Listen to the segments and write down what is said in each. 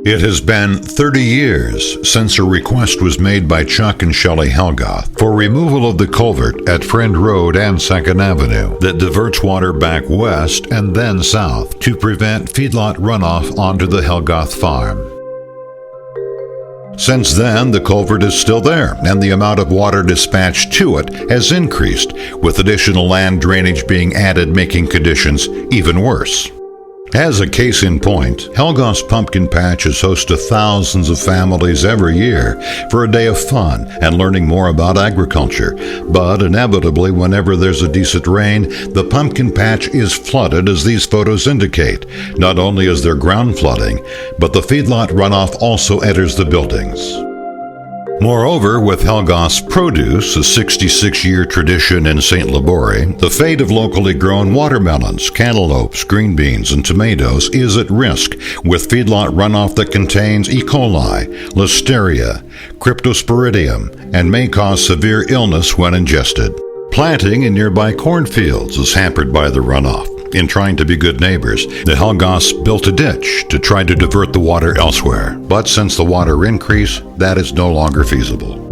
It has been 30 years since a request was made by Chuck and Shelley Helgoth for removal of the culvert at Friend Road and 2nd Avenue that diverts water back west and then south to prevent feedlot runoff onto the Helgoth farm. Since then, the culvert is still there, and the amount of water dispatched to it has increased, with additional land drainage being added, making conditions even worse. As a case in point, Helgoth's Pumpkin Patch is host to thousands of families every year for a day of fun and learning more about agriculture. But inevitably, whenever there's a decent rain, the pumpkin patch is flooded, as these photos indicate. Not only is there ground flooding, but the feedlot runoff also enters the buildings. Moreover, with Helgoth's produce, a 66-year tradition in St. Laborie, the fate of locally grown watermelons, cantaloupes, green beans, and tomatoes is at risk with feedlot runoff that contains E. coli, listeria, cryptosporidium, and may cause severe illness when ingested. Planting in nearby cornfields is hampered by the runoff. In trying to be good neighbors, the Helgoths built a ditch to try to divert the water elsewhere. But since the water increased, that is no longer feasible.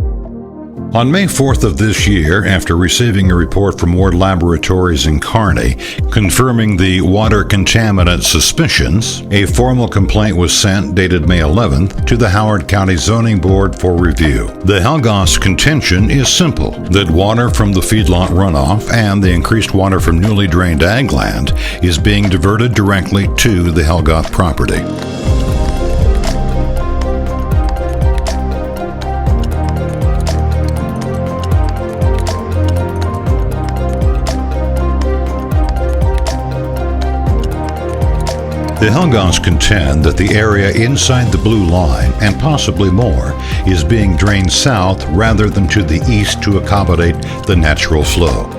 On May 4th of this year, after receiving a report from Ward Laboratories in Kearney confirming the water contaminant suspicions, a formal complaint was sent, dated May 11th, to the Howard County Zoning Board for review. The Helgoths' contention is simple, that water from the feedlot runoff and the increased water from newly drained ag land is being diverted directly to the Helgoth property. The Helgoths contend that the area inside the blue line, and possibly more, is being drained south rather than to the east to accommodate the natural flow.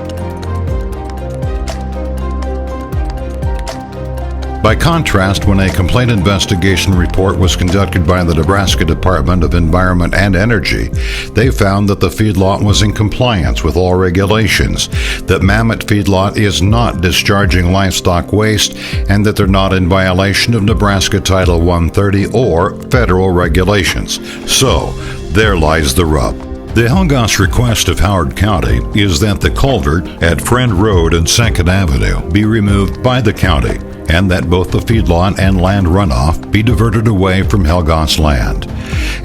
By contrast, when a complaint investigation report was conducted by the Nebraska Department of Environment and Energy, they found that the feedlot was in compliance with all regulations, that Mammoth Feedlot is not discharging livestock waste, and that they're not in violation of Nebraska Title 130 or federal regulations. So, there lies the rub. The Helgoth's request of Howard County is that the culvert at Friend Road and 2nd Avenue be removed by the county, and that both the feedlot and land runoff be diverted away from Helgoth's land.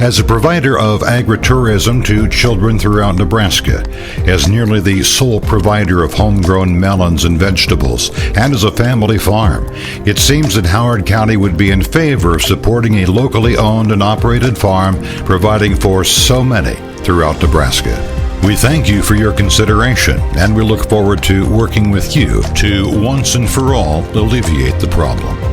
As a provider of agritourism to children throughout Nebraska, as nearly the sole provider of homegrown melons and vegetables, and as a family farm, it seems that Howard County would be in favor of supporting a locally owned and operated farm, providing for so many throughout Nebraska. We thank you for your consideration, and we look forward to working with you to once and for all alleviate the problem.